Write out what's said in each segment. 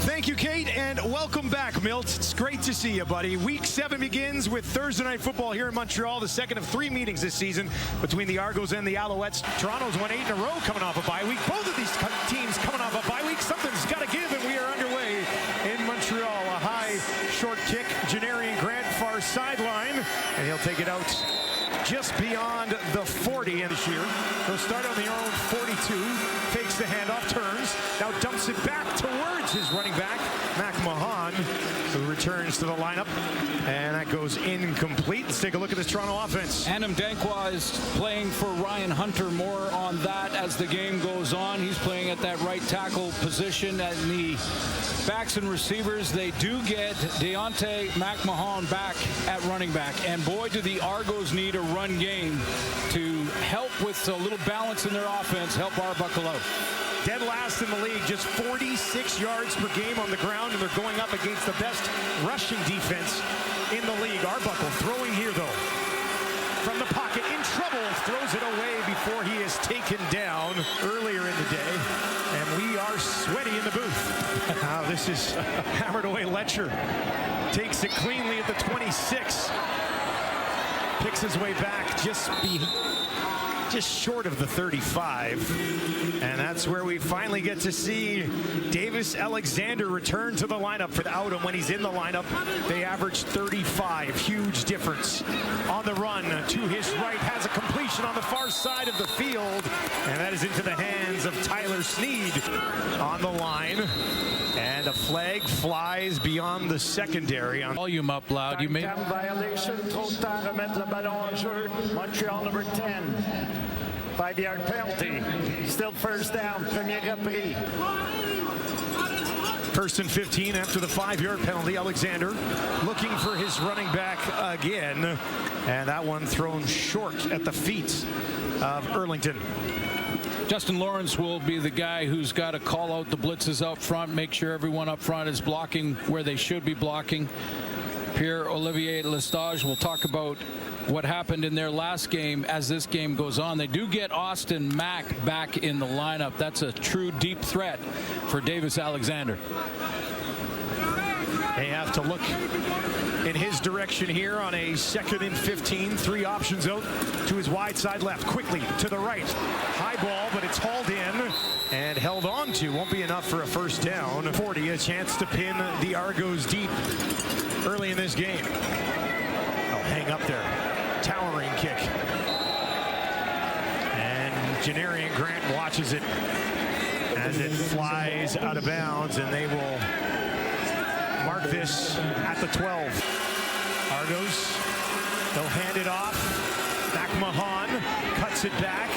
Thank you, Kate, and welcome back, Milt. It's great to see you, buddy. Week 7 begins with Thursday Night Football here in Montreal, the second of 3 meetings this season between the Argos and the Alouettes. Toronto's won 8 in a row coming off a bye week. Both of these teams coming off a bye week. Something's got to give, and we are underway in Montreal. A high, short kick. Janarian Grant, far sideline, and he'll take it out just beyond the 40 this year. He'll start on their own 42, fakes the handoff, turns, now dumps it back towards his running back, Mac Mahan, who returns to the lineup, and that goes incomplete. Let's take a look at this Toronto offense. Adam Dankwa is playing for Ryan Hunter. More on that as the game goes on. He's playing at that right tackle position. And the backs and receivers, they do get Deontay McMahon back at running back. And boy, do the Argos need a run game to help with a little balance in their offense, help Arbuckle out. Dead last in the league, just 46 yards per game on the ground, and they're going up against the best rushing defense in the league. Arbuckle throwing here, though. From the pocket, in trouble, throws it away before he is taken down earlier in the day. And we are sweaty in the booth. Now this is hammered away. Letcher takes it cleanly at the 26. Picks his way back just short of the 35, and that's where we finally get to see Davis Alexander return to the lineup. Without him, when he's in the lineup, they average 35. Huge difference. On the run to his right, has a completion on the far side of the field, and that is into the hands of Tyler Sneed on the line, and a flag flies beyond the secondary. Volume up loud. You may violation. Trop tard remettre le ballon en jeu. Montreal number 10. 5-yard penalty. Still first down. Premier repris. First and 15 after the 5-yard penalty. Alexander looking for his running back again, and that one thrown short at the feet of Erlington. Justin Lawrence will be the guy who's got to call out the blitzes up front, make sure everyone up front is blocking where they should be blocking. Pierre-Olivier Lestage will talk about what happened in their last game as this game goes on. They do get Austin Mack back in the lineup. That's a true deep threat for Davis Alexander. They have to look in his direction here on a 2nd and 15. 3 options out to his wide side left. Quickly to the right. High ball, but it's hauled in and held on to. Won't be enough for a first down. 40, a chance to pin the Argos deep early in this game. I'll hang up there. Towering kick. And Janarian Grant watches it as it flies out of bounds, and they will mark this at the 12. Argos, they'll hand it off. McMahon cuts it back.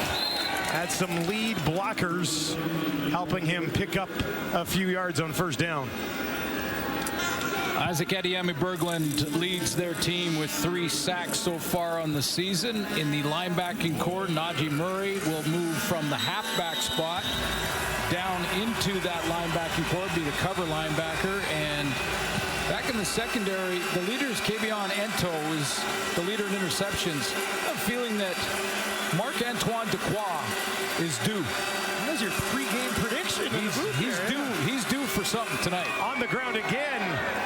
Had some lead blockers helping him pick up a few yards on first down. Isaac Adiemi-Berglund leads their team with 3 sacks so far on the season. In the linebacking core, Najee Murray will move from the halfback spot down into that linebacking core, be the cover linebacker. And back in the secondary, the leader is Kevion Ento, is the leader in interceptions. I have a feeling that Marc-Antoine Dequoy is due. That's your pregame prediction. He's due for something tonight. On the ground again.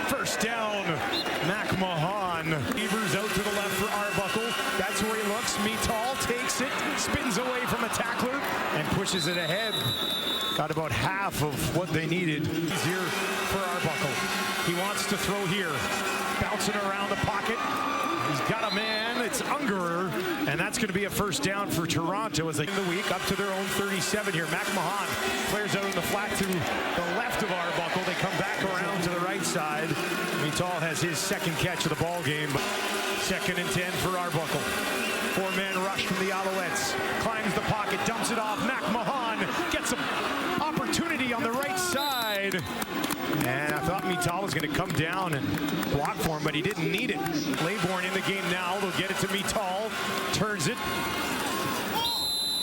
First down. McMahon. Beavers out to the left for Arbuckle. That's where he looks. Mital takes it, spins away from a tackler, and pushes it ahead. Got about half of what they needed. He's here for Arbuckle. He wants to throw here. Bouncing around the pocket. He's got a man. It's Ungerer, and that's going to be a first down for Toronto as they end the week up to their own 37 here. McMahon flares out in the flat to the left of Arbuckle. They come back around to the right side. Mital has his 2nd catch of the ball game. 2nd and 10 for Arbuckle. 4-man rush from the Alouettes. Climbs the pocket, dumps it off. McMahon gets an opportunity on the right side. And I thought Mital was going to come down and block for him, but he didn't need it. Laybourne in the game now. They'll get it to Mital. Turns it.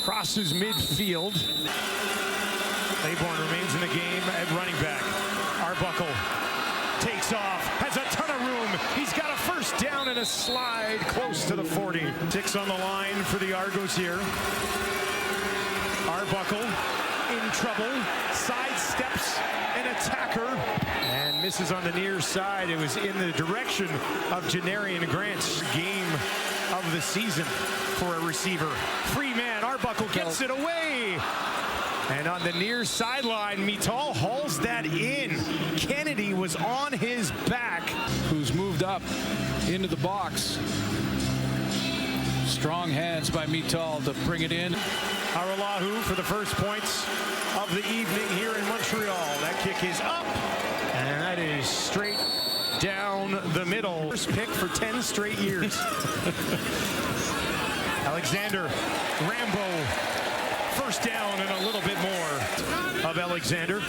Crosses midfield. Laybourne remains in the game at running back. Arbuckle takes off. Has a ton of room. He's got a first down and a slide close to the 40. 6 on the line for the Argos here. Arbuckle in trouble. Sidesteps an attacker. misses on the near side. It was in the direction of Janarian Grant's game of the season for a receiver. Free man, Arbuckle gets it away. And on the near sideline, Mittal hauls that in. Kennedy was on his back. Who's moved up into the box. Strong hands by Mittal to bring it in. Aralahu for the first points of the evening here in Montreal. That kick is up, and that is straight down the middle. First pick for 10 straight years. Alexander, Rambo, first down and a little bit more of Alexander.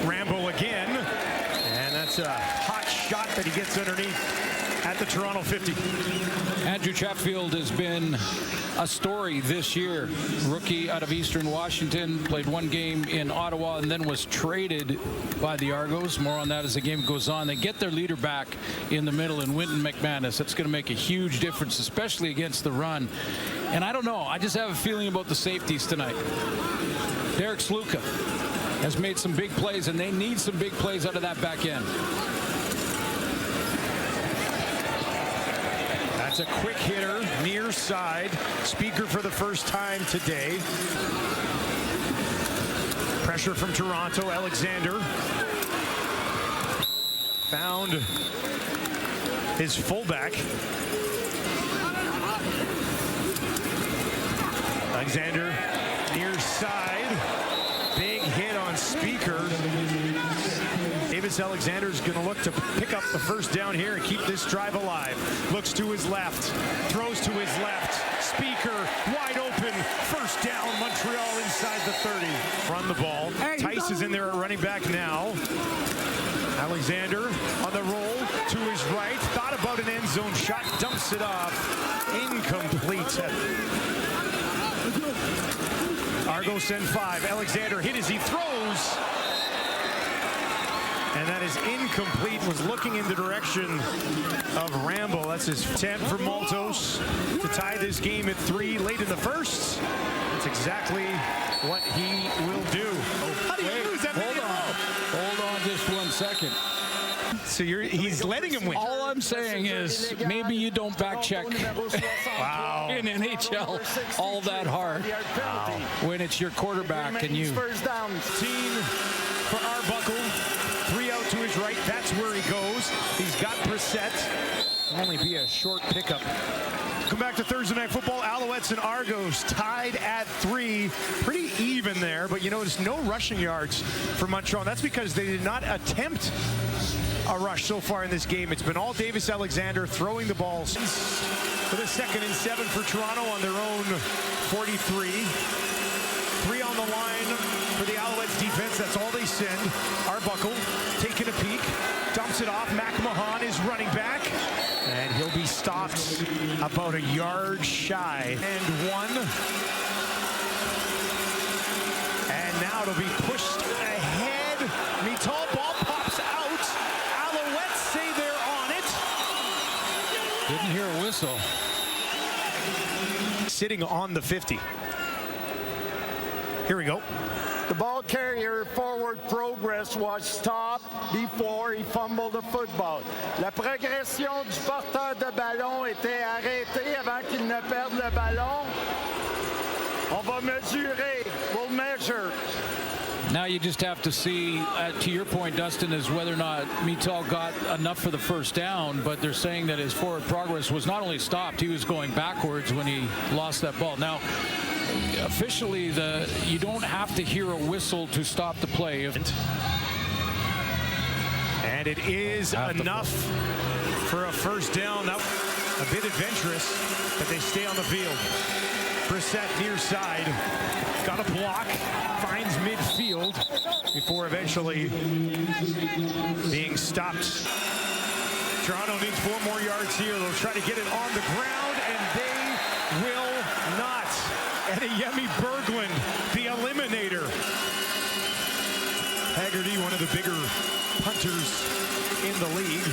Rambo again, and that's a hot shot that he gets underneath at the Toronto 50. Andrew Chatfield has been a story this year. Rookie out of Eastern Washington, played one game in Ottawa and then was traded by the Argos. More on that as the game goes on. They get their leader back in the middle in Winton McManus. That's going to make a huge difference, especially against the run. And I don't know, I just have a feeling about the safeties tonight. Derek Sluka has made some big plays, and they need some big plays out of that back end. That's a quick hitter, near side. Speaker for the first time today. Pressure from Toronto. Alexander found his fullback. Alexander near side. Big hit on Speaker. Davis Alexander's going to look to pick up the first down here and keep this drive alive. Looks to his left, throws to his left. Speaker wide open. First down, Montreal inside the 30. Run the ball. Tice is in there at running back now. Alexander on the roll to his right. Thought about an end zone shot. Dumps it off. Incomplete. Argos send 5. Alexander hit as he throws. And that is incomplete. Was looking in the direction of Rambo. That's his 10 for Maltos to tie this game at 3 late in the first. That's exactly what he will do. How do you lose that? Hold on just 1 second. So he's letting him win. All I'm saying is maybe you don't back check Wow. in NHL all that hard when it's your quarterback and you. First down. 15 for Arbuckle. 3 out to his right. That's where he goes. He's got Brissett. Only be a short pickup. Come back to Thursday Night Football. Alouettes and Argos tied at 3. Pretty even there, but you notice no rushing yards for Montreal. That's because they did not attempt a rush so far in this game. It's been all Davis Alexander throwing the balls. For the 2nd and 7 for Toronto on their own 43. 3 on the line for the Alouettes defense. That's all they send. Arbuckle taking a peek. Dumps it off. McMahon is running back. And he'll be stopped about a yard shy. And 1. And now it'll be pushed ahead. Mittal ball pops out. Alouettes say they're on it. Didn't hear a whistle. Sitting on the 50. Here we go. The ball carrier forward progress was stopped before he fumbled the football. La progression du porteur de ballon était arrêtée avant qu'il ne perde le ballon. On va mesurer. We'll measure. Now you just have to see, to your point, Dustin, is whether or not Mittal got enough for the first down, but they're saying that his forward progress was not only stopped, he was going backwards when he lost that ball. Now, officially, you don't have to hear a whistle to stop the play. And it is enough for a first down. Now, a bit adventurous, but they stay on the field. Brissett near side, got a block, finds midfield before eventually being stopped. Toronto needs 4 more yards here. They'll try to get it on the ground, and they will not. Adeyemi Berglund, the eliminator. Haggerty, one of the bigger punters in the league,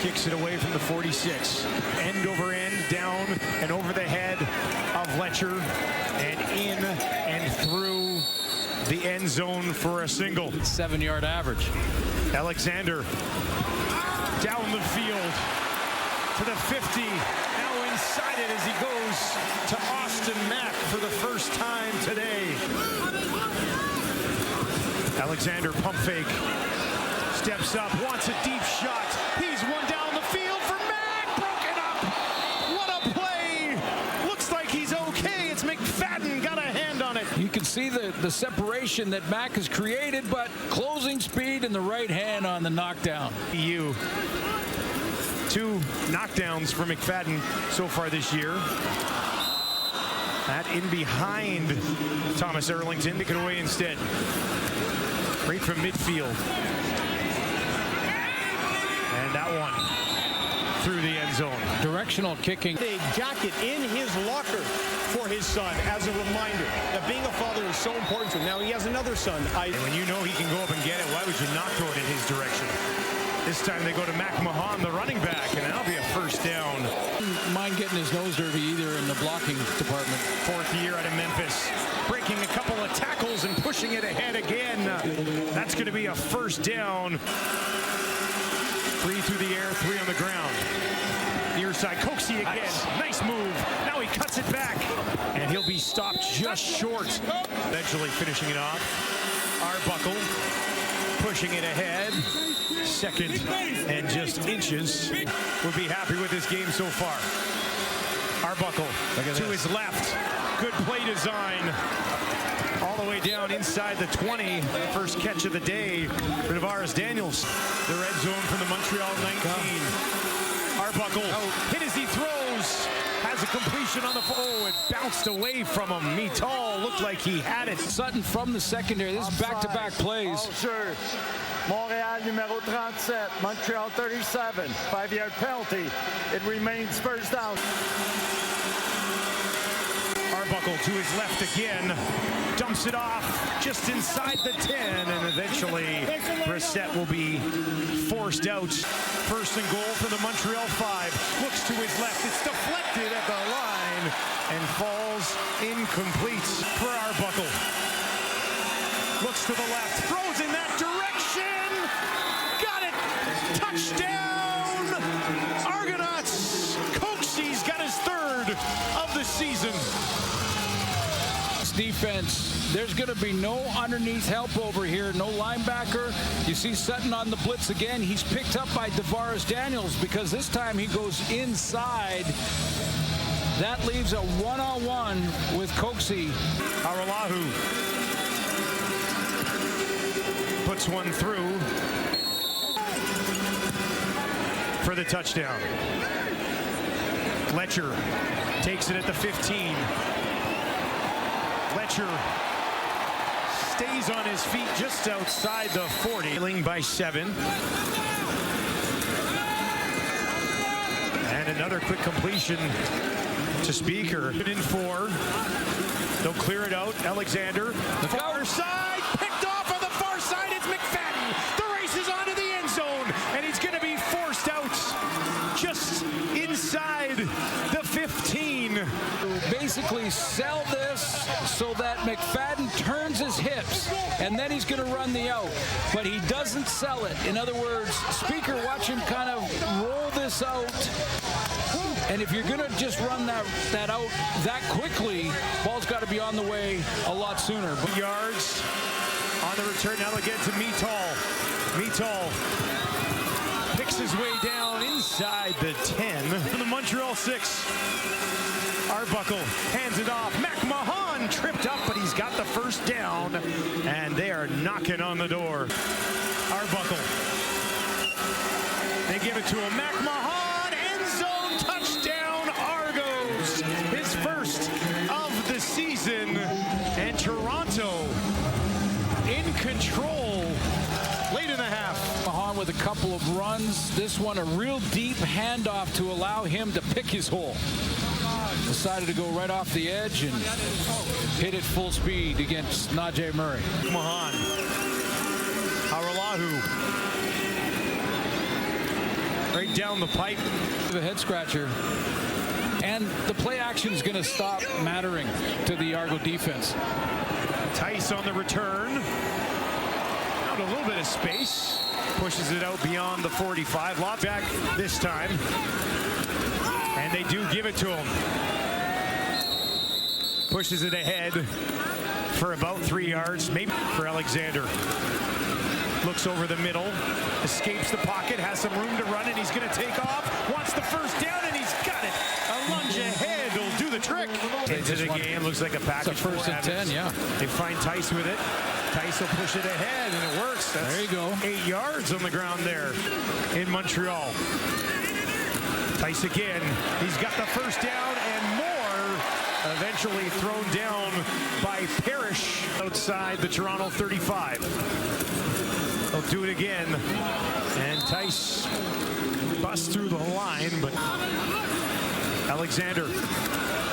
kicks it away from the 46. End over end, down and over the head of Letcher, and in and through the end zone for a single. 7-yard average. Alexander down the field to the 50. Now inside it as he goes to Austin Mack for the first time today. Alexander pump fake. Steps up, wants a deep shot. He's one down the field for Mack. Broken up. What a play. Looks like he's okay. It's McFadden got a hand on it. You can see the separation that Mack has created, but closing speed and the right hand on the knockdown. EU. 2 knockdowns for McFadden so far this year. That in behind Thomas Erlington. Take it away instead. Right from midfield. And that one through the end zone. Directional kicking. A jacket in his locker for his son as a reminder that being a father is so important to him. Now he has another son. And when you know he can go up and get it, why would you not throw it in his direction? This time they go to Mac Mahon, the running back, and that'll be a first down. Mind getting his nose dirty either in the blocking department. 4th year out of Memphis. Breaking a couple of tackles and pushing it ahead again. That's going to be a first down. 3 through the air, 3 on the ground. Near side, Coxie again. Nice move. Now he cuts it back. And he'll be stopped just short. Eventually finishing it off. Arbuckle pushing it ahead. 2nd and just inches. Would be happy with this game so far. Arbuckle to his left. Good play design. All the way down inside the 20. First catch of the day for Tavares Daniels. The red zone from the Montreal 19. Arbuckle hit as he throws. Has a completion on the oh, it bounced away from him. Mital looked like he had it. Sutton from the secondary. This is back-to-back plays. Sure. Montreal numéro 37, Montreal 37. 5-yard penalty. It remains first down. Arbuckle to his left again. Dumps it off just inside the 10, and eventually Brissett will be forced out. 1st and goal for the Montreal 5. Looks to his left. It's deflected at the line and falls incomplete for Arbuckle. Looks to the left. Throws in that direction. Got it. Touchdown. Argonauts. Coxie's got his 3rd of the season. Defense, there's going to be no underneath help over here, no linebacker. You see Sutton on the blitz again. He's picked up by Tavares Daniels because this time he goes inside. That leaves a one-on-one with Coxie. Aralahu puts one through for the touchdown. Letcher takes it at the 15. Letcher stays on his feet just outside the 40. Trailing by 7. And another quick completion to Speaker. In 4. They'll clear it out. Alexander, the far side, picked off on the far side. It's McFadden. The race is onto the end zone, and he's going to be forced out just inside the 15. Basically sell this so that McFadden turns his hips and then he's going to run the out, but he doesn't sell it. In other words, Speaker, watch him kind of roll this out, and if you're going to just run that out that quickly, ball's got to be on the way a lot sooner. But yards on the return now again to Mital. Mital picks his way down inside the 10 for the Montreal 6. Arbuckle hands it off. Mac Mahon tripped up, but he's got the first down, and they are knocking on the door. Arbuckle. They give it to him. Mac Mahon, end zone touchdown, Argos. His first of the season, and Toronto in control late in the half. Mahon with a couple of runs. This one a real deep handoff to allow him to pick his hole. Decided to go right off the edge and hit it full speed against Najee Murray. Mahon. Aralahu. Right down the pipe. The head scratcher. And the play action is going to stop mattering to the Argo defense. Tice on the return. Out a little bit of space. Pushes it out beyond the 45. Lock back this time. And they do give it to him. Pushes it ahead for about 3 yards, maybe for Alexander. Looks over the middle, escapes the pocket, has some room to run, and he's going to take off. Wants the first down, and he's got it. A lunge ahead will do the trick. Into the game, looks like a package. It's a first and 10, yeah. They find Tice with it. Tice will push it ahead, and it works. That's there you go. 8 yards on the ground there in Montreal. Tice again. He's got the first down and more. Eventually thrown down by Parrish outside the Toronto 35. They'll do it again. And Tice busts through the line, but Alexander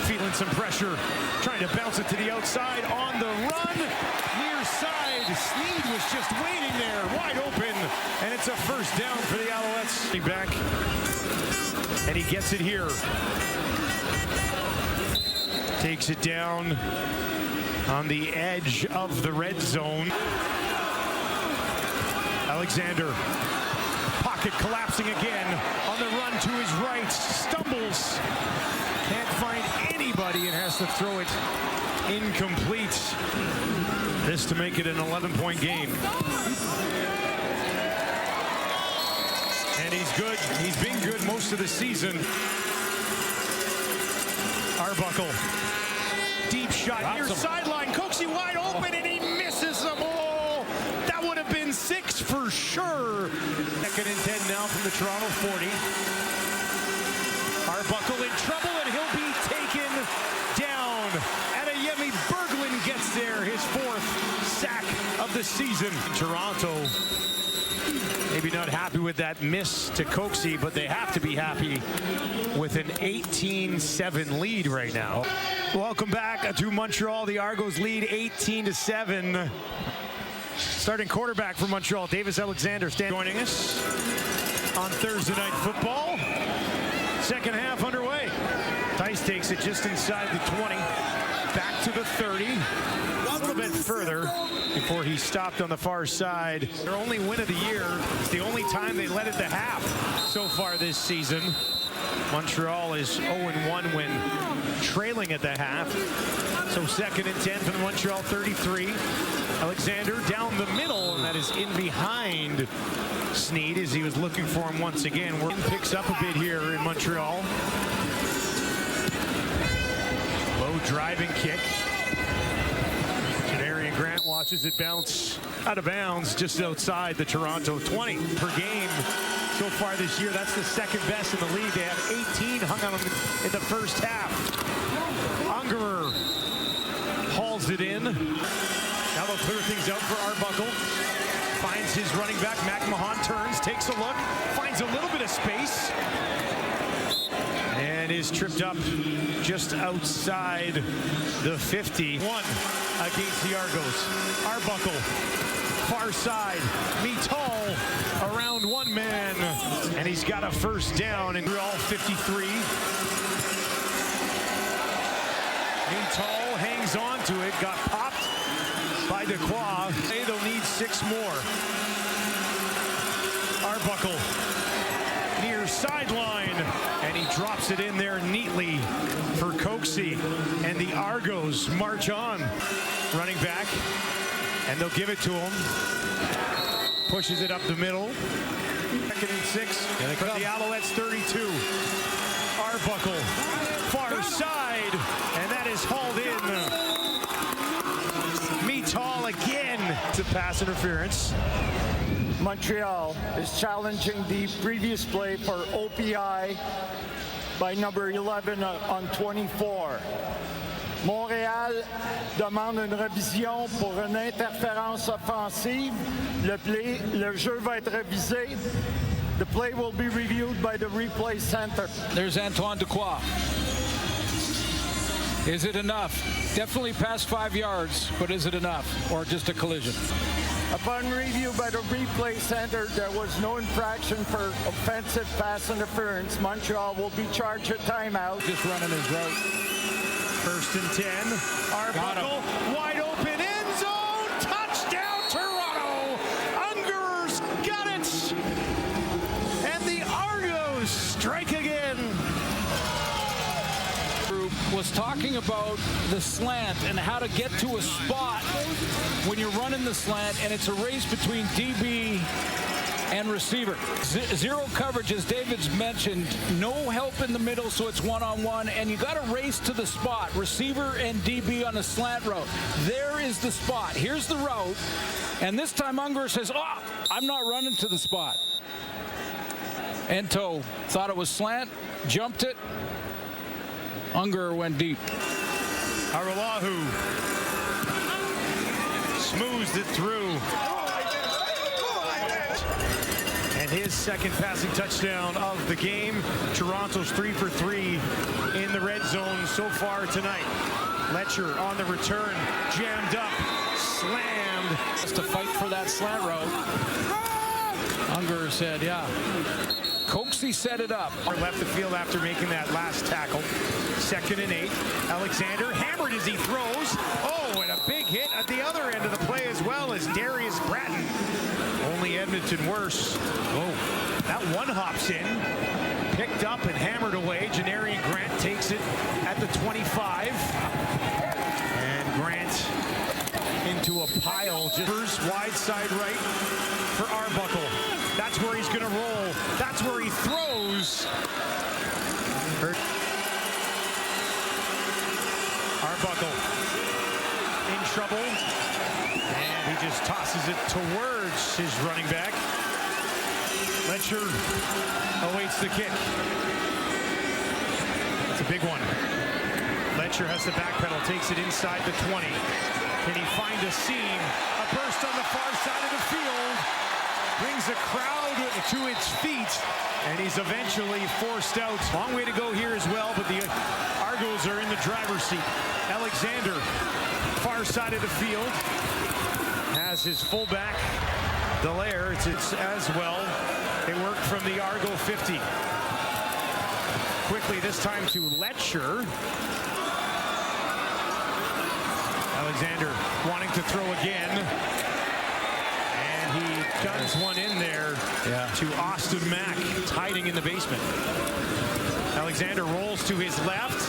feeling some pressure, trying to bounce it to the outside on the run. Near side, Sneed was just waiting there, wide open, and it's a first down for the Alouettes. Back, and he gets it here. Takes it down on the edge of the red zone. Alexander, pocket collapsing again on the run to his right, stumbles, can't find anybody and has to throw it incomplete. This to make it an 11-point game. And he's good. He's been good most of the season. Arbuckle. Deep shot near sideline. Coxie wide open and he misses them all. That would have been 6 for sure. Second and 10 now from the Toronto 40. Arbuckle in trouble and he'll be taken down. Adeyemi Berglund gets there, his 4th sack of the season. Toronto maybe not happy with that miss to Coxie, but they have to be happy with an 18-7 lead right now. Welcome back to Montreal. The Argos lead 18-7. Starting quarterback for Montreal, Davis Alexander, joining us on Thursday Night Football. Second half underway. Tice takes it just inside the 20, back to the 30, a little bit further before he stopped on the far side. Their only win of the year. It's the only time they led at the half so far this season. Montreal is 0-1 when trailing at the half. So second and 10 from the Montreal 33. Alexander down the middle, and that is in behind Sneed as he was looking for him once again. Work picks up a bit here in Montreal. Low driving kick. Grant watches it bounce out of bounds just outside the Toronto 20 per game so far this year. That's the second best in the league. They have 18 hung on them in the first half. Ungerer hauls it in. Now they'll clear things out for Arbuckle. Finds his running back. McMahon turns, takes a look, finds a little bit of space, and is tripped up just outside the 50. One against the Argos. Arbuckle, far side. Mital around one man, and he's got a first down in all 53. Mital hangs on to it, got popped by Dequoy. They'll need 6 more. Arbuckle near sideline, and he drops it in there neatly for Coxie, and the Argos march on. Running back, and they'll give it to him. Pushes it up the middle. Second and 6 for the Alouettes 32. Arbuckle, far side, and that is hauled in. Mital again to pass interference. Montreal is challenging the previous play for OPI by number 11 on 24. Montréal demande une révision pour une interférence offensive. Le jeu va être révisé. The play will be reviewed by the replay center. There's Antoine Dequoy. Is it enough? Definitely past 5 yards, but is it enough? Or just a collision? Upon review by the replay center, there was no infraction for offensive pass interference. Montreal will be charged a timeout. Just running his route. First and 10. Arbuckle, wide open end talking about the slant and how to get to a spot when you're running the slant, and it's a race between DB and receiver. Zero coverage, as David's mentioned. No help in the middle, so it's one-on-one, and you got to race to the spot. Receiver and DB on a slant route. There is the spot. Here's the route, and this time Unger says, "Oh, I'm not running to the spot." Ento thought it was slant, jumped it. Unger went deep. Araulahu smoothed it through. And his second passing touchdown of the game. Toronto's 3 for 3 in the red zone so far tonight. Letcher on the return, jammed up, slammed. Just to fight for that slant route. Unger said, yeah. Coaxey set it up. Left the field after making that last tackle. 2nd and 8. Alexander hammered as he throws. Oh, and a big hit at the other end of the play as well as Darius Bratton. Only Edmonton worse. Oh, that one hops in. Picked up and hammered away. Janarian Grant takes it at the 25. And Grant into a pile. Just wide side right for Arbuckle. That's where he's going to roll. That's where he throws. Arbuckle in trouble. And he just tosses it towards his running back. Letcher awaits the kick. It's a big one. Letcher has the backpedal, takes it inside the 20. Can he find a seam? A burst on the far side of the field. Brings the crowd to its feet, and he's eventually forced out. Long way to go here as well, but the Argos are in the driver's seat. Alexander, far side of the field, has his fullback, Dallaire. It's as well. They work from the Argo 50. Quickly this time to Letcher. Alexander wanting to throw again. He guns one in there to Austin Mack, hiding in the basement. Alexander rolls to his left,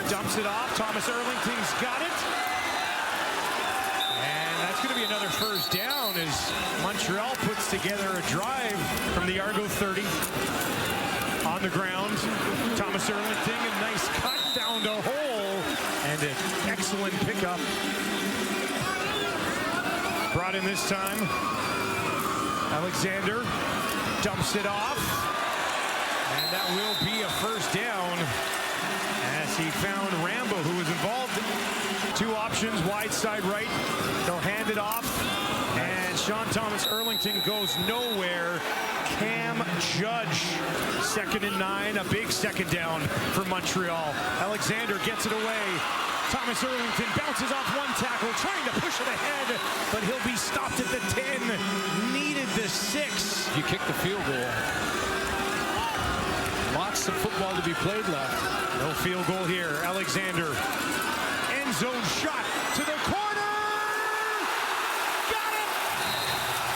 dumps it off. Thomas Erlington's got it. And that's going to be another first down as Montreal puts together a drive from the Argo 30. On the ground, Thomas Erlington, a nice cut down the hole, and an excellent pickup. Brought in this time. Alexander dumps it off, and that will be a first down as he found Rambo, who was involved. 2 options, wide side right. They'll hand it off, and Sean Thomas Erlington goes nowhere. Cam Judge, 2nd and 9, a big second down for Montreal. Alexander gets it away. Thomas Erlington bounces off one tackle, trying to push it ahead, but he'll be stopped at the 10. Needed the 6. You kick the field goal. Lots of football to be played left. No field goal here. Alexander, end zone shot to the corner. Got it!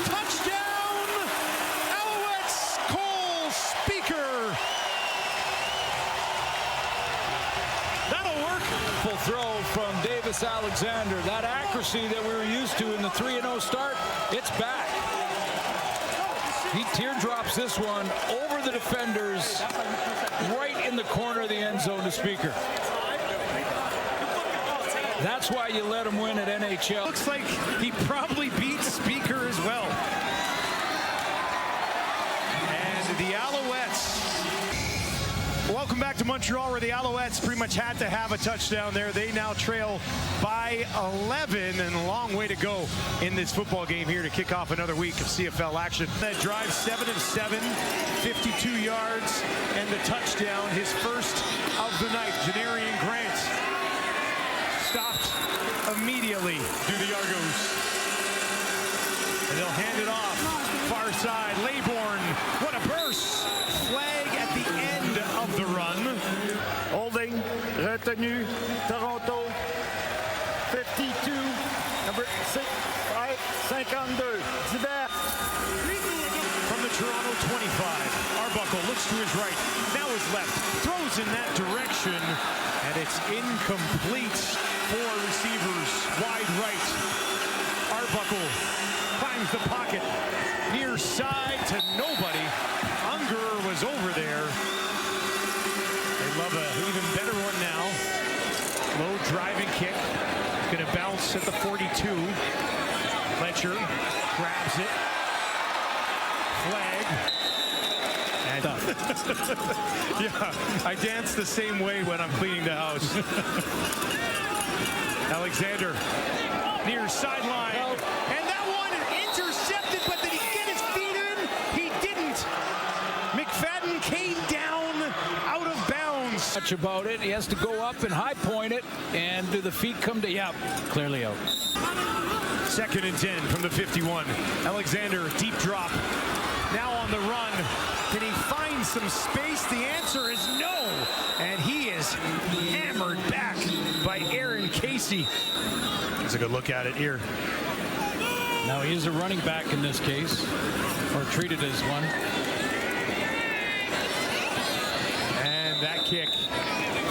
Touchdown! Alouettes, Cole Speaker. That'll work. Full throw from Davis Alexander. That accuracy that we were used to in the 3-0 start, it's back. He teardrops this one over the defenders, right in the corner of the end zone to Speaker. That's why you let him win at NHL. Looks like he probably beat Speaker as well. And the Alouettes. Welcome back to Montreal, where the Alouettes pretty much had to have a touchdown there. They now trail by 11, and a long way to go in this football game here to kick off another week of CFL action. That drive, 7 of 7, 52 yards, and the touchdown, his first of the night. Janarian Grant stopped immediately through the Argos. And they'll hand it off. Far side, Laybourne. What a burst. Flag at the end of the run. Holding, retenu, Toronto, 52, number 6, 52, Divers. From the Toronto 25, Arbuckle looks to his right, now his left, throws in that direction, and it's incomplete. 4 receivers wide right. Arbuckle finds the pocket, near side to nobody. Unger was over there. They love an even better one now. Low driving kick, going to bounce at the 42. Fletcher grabs it. Flag. And yeah, I dance the same way when I'm cleaning the house. Alexander, near sideline. And that one intercepted, but did he get his feet in? He didn't. McFadden came down out of bounds. Much about it. He has to go up and high point it. And do the feet come to, yeah, clearly out. 2nd and 10 from the 51. Alexander, deep drop. Now on the run. Can he find some space? The answer is no. And he is hammered back by Aaron Casey. Let's take a look at it here. Now he is a running back in this case, or treated as one. And that kick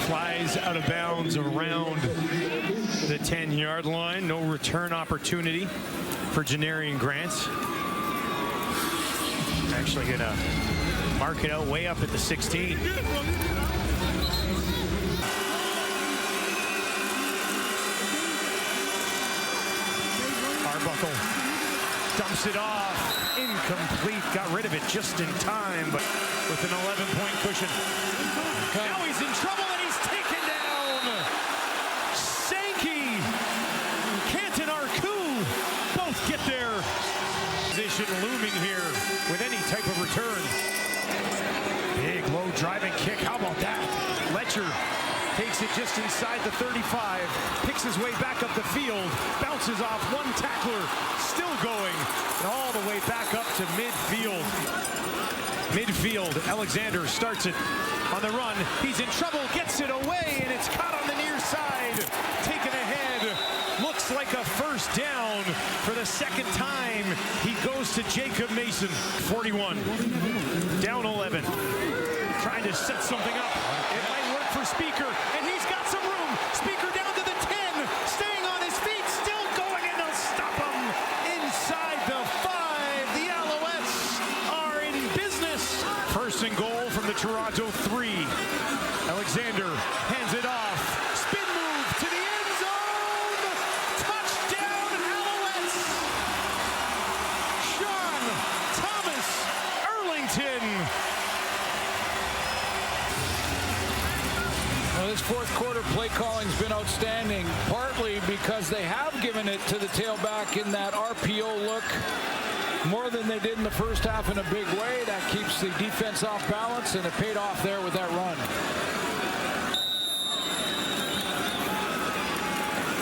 flies out of bounds around the 10-yard line. No return opportunity for Janarian Grant. Actually going to mark it out way up at the 16. Arbuckle dumps it off. Incomplete. Got rid of it just in time, but with an 11-point cushion. Now he's in trouble and he's taken down. Sankey, Canton Arcu both get there. Position looming here with any type of return. Big low driving kick. How about that? Letcher takes it just inside the 35, picks his way back up the field, bounces off one tackler, still going, and all the way back up to midfield. Midfield, Alexander starts it on the run. He's in trouble, gets it away, and it's caught on the near side. Taken ahead, looks like a first down for the 2nd time. He goes to Jacob Mason, 41, down 11. Trying to set something up. It might work for Speaker, and he's got some room. Speaker down to the 10, staying on his feet, still going, and they'll stop him inside the 5. The Alouettes are in business. 1st and goal from the Toronto 3. Alexander hands it off. Spin move to the end zone. Touchdown, Alouettes. Sean Thomas Erlington. Well, this 4th quarter play calling's been outstanding, partly because they have given it to the tailback in that RPO look more than they did in the first half in a big way. That keeps the defense off balance, and it paid off there with that run.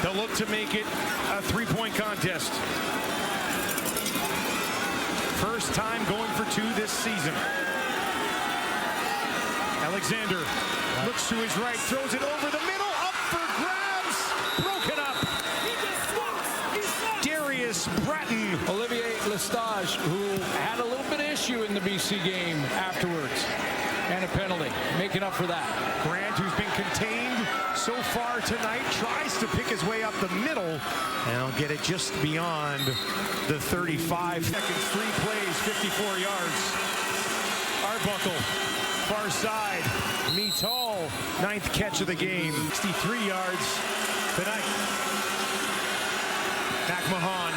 They'll look to make it a 3-point contest. First time going for 2 this season. Alexander looks to his right, throws it over the middle, up for grabs, broken up. Darius Bratton. Olivier Lestage, who had a little bit of issue in the BC game afterwards, and a penalty, making up for that. Grant, who's been contained so far tonight, tries to pick his way up the middle, and he'll get it just beyond the 35 seconds. 3 plays, 54 yards. Arbuckle, far side. Metal, 9th catch of the game. 63 yards tonight. McMahon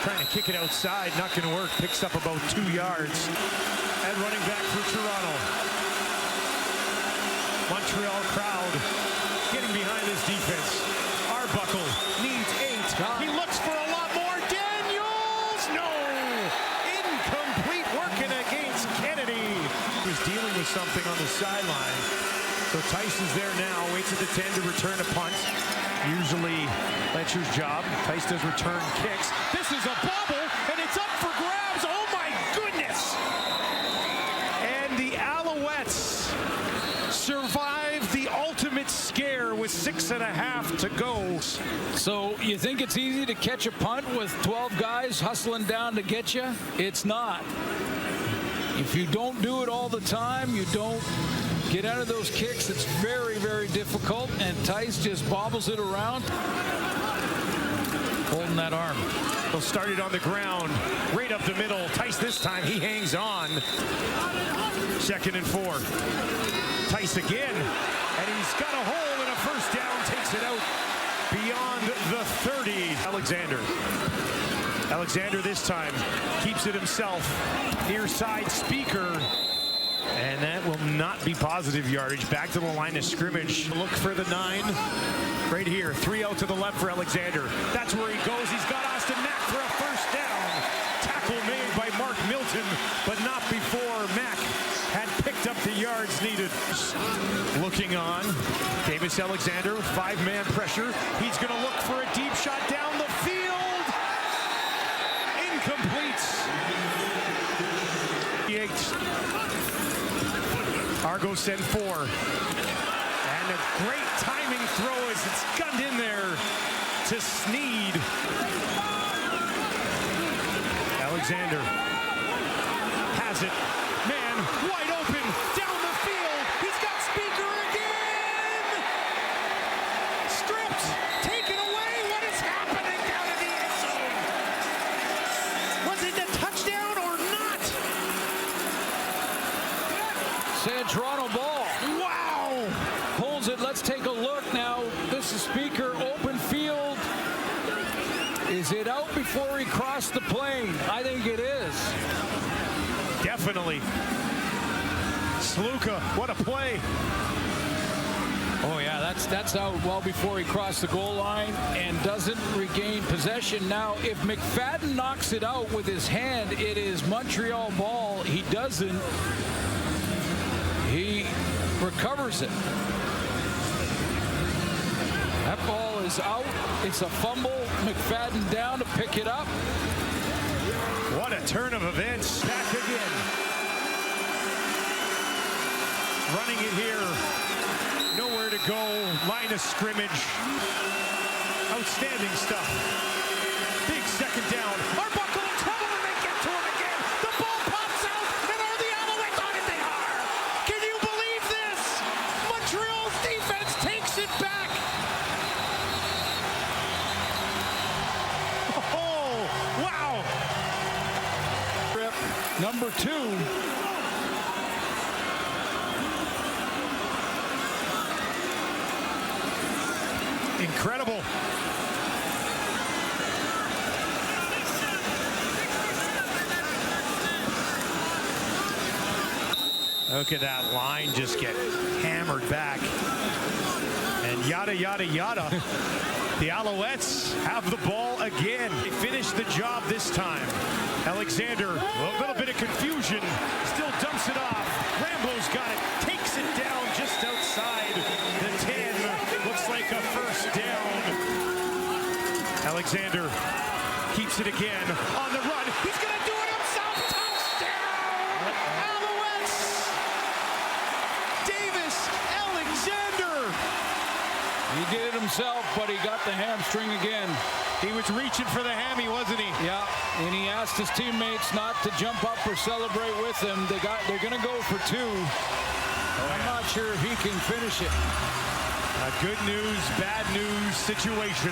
trying to kick it outside, not going to work. Picks up about 2 yards. And running back for Toronto. Montreal crowd getting behind this defense. Arbuckle needs 8. He looks for a lot more. Daniels, no! Incomplete, working against Kennedy. He's dealing with something on the sideline. So Tyson's there now, waits at the 10 to return a punt. Usually Letcher's job. Tice does return kicks. This is a bobble, and it's up for grabs. Oh my goodness! And the Alouettes survive the ultimate scare with 6.5 to go. So you think it's easy to catch a punt with 12 guys hustling down to get you? It's not. If you don't do it all the time, you don't get out of those kicks, it's very, very difficult, and Tice just bobbles it around. Holding that arm. He'll start it on the ground, right up the middle. Tice this time, he hangs on. 2nd and 4. Tice again, and he's got a hole and a first down, takes it out beyond the 30. Alexander this time keeps it himself. Near side Speaker. And that will not be positive yardage. Back to the line of scrimmage. Look for the 9. Right here. 3 out to the left for Alexander. That's where he goes. He's got Austin Mack for a first down. Tackle made by Mark Milton, but not before Mack had picked up the yards needed. Looking on. Davis Alexander with 5-man pressure. He's going to look for a deep shot down the field. Incomplete. 8. Argo send 4. And a great timing throw as it's gunned in there to Sneed. Alexander has it. Man, wide open, down the field. He's got Speaker again. Stripped, taken away. What is happening down in the end zone? Was it a touchdown or not? San Toronto ball. Wow. Holds it. Let's take a look now. This is Speaker, open field. Is it out before he crossed the plane? I think it is. Definitely. Sluka, what a play. Oh yeah, that's out well before he crossed the goal line and doesn't regain possession. Now, if McFadden knocks it out with his hand, it is Montreal ball. He doesn't. He recovers it. That ball is out. It's a fumble. McFadden down to pick it up. What a turn of events. Back again. Running it here. Nowhere to go. Line of scrimmage. Outstanding stuff. Big second down. Arbuckle in trouble and they get to him again. The ball pops out and are the Alouettes on it? They are. Can you believe this? Montreal's defense takes it back. Oh, wow. Number 2. Incredible. Look at that line just get hammered back. And yada, yada, yada. The Alouettes have the ball again. They finish the job this time. Alexander, a little bit of confusion, still dumps it off. Rambo's got it, takes it down just outside the 10. Looks like a first down. Alexander keeps it again on the run. He's going to do it himself. Touchdown! Alouettes! Davis Alexander! He did it himself, but he got the hamstring again. He was reaching for the hammy, wasn't he? Yeah, and he asked his teammates not to jump up or celebrate with him. They're going to go for 2. I'm not sure if he can finish it. A good news, bad news situation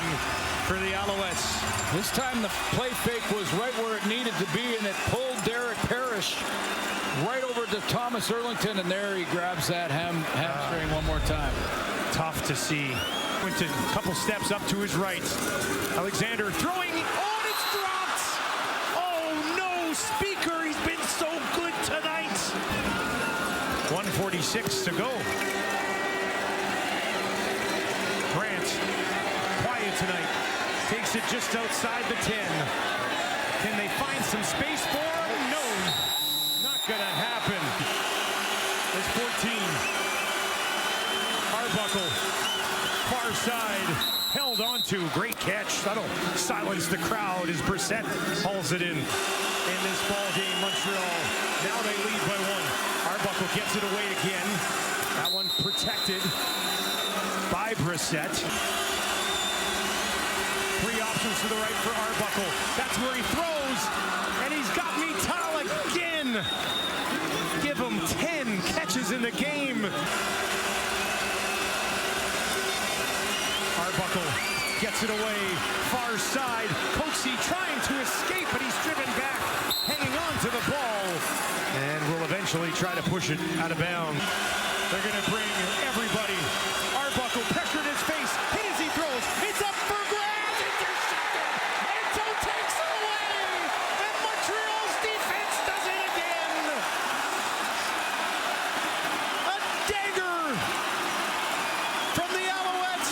for the Alouettes. This time the play fake was right where it needed to be, and it pulled Derek Parrish right over to Thomas Erlington, and there he grabs that hamstring one more time. Tough to see. Went a couple steps up to his right. Alexander throwing. Oh, and it's dropped. Oh, no. Speaker, he's been so good tonight. 1:46 to go. Grant, quiet tonight. Takes it just outside the 10. Can they find some space for him? No. Not going to happen. There's 14. Arbuckle. Far side, held onto, great catch. That'll silence the crowd as Brissett hauls it in this ball game. Montreal, now they lead by 1. Arbuckle gets it away again. That one protected by Brissett. 3 options to the right for Arbuckle. That's where he throws, and he's got Mital again. takes it away, far side. Coatsy trying to escape, but he's driven back, hanging on to the ball, and will eventually try to push it out of bounds. They're going to bring everybody. Arbuckle pressured his face, hit as he throws. It's up for grabs, intercepted. Anto takes it away, and Montreal's defense does it again. A dagger from the Alouettes,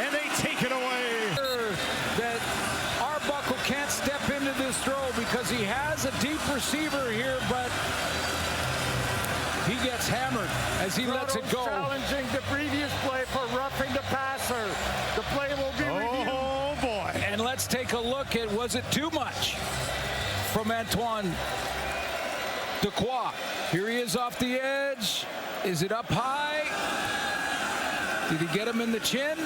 and they take it away. That Arbuckle can't step into this throw because he has a deep receiver here, but he gets hammered as he lets it go. Challenging the previous play for roughing the passer. The play will be reviewed. Oh boy. And let's take a look at, was it too much from Antoine Dequoy? Here he is off the edge. Is it up high? Did he get him in the chin?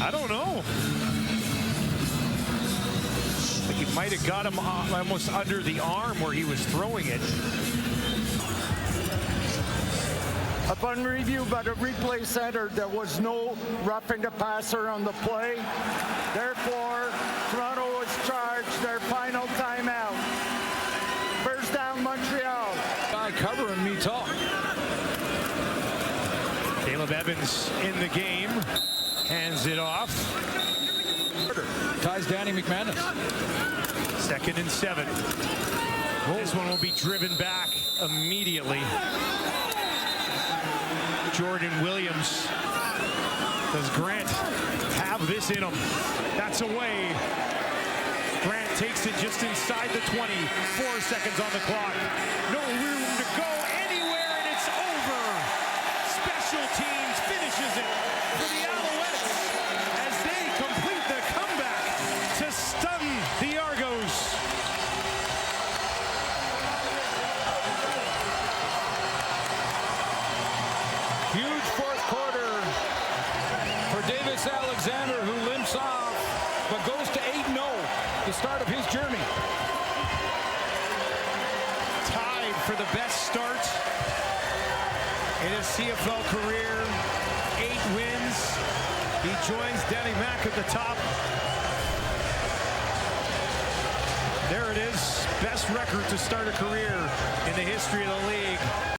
I don't know. He might have got him almost under the arm where he was throwing it. Upon review by the replay center, there was no roughing the passer on the play. Therefore, Toronto was charged their final timeout. First down, Montreal. Guy covering me tall. Caleb Evans in the game. Hands it off. Ties Danny McManus. 2nd and 7. This one will be driven back immediately. Jordan Williams. Does Grant have this in him? That's away. Grant takes it just inside the 20. 4 seconds on the clock. No room to go anywhere, and it's over. Special teams finishes it for the Alouettes as they complete the comeback to stun the Argos. Huge fourth quarter for Davis Alexander, who limps off, but goes to 8-0, the start of his journey. Tied for the best start in his CFL career. 8 wins. He joins Danny Mac at the top. There it is. Best record to start a career in the history of the league.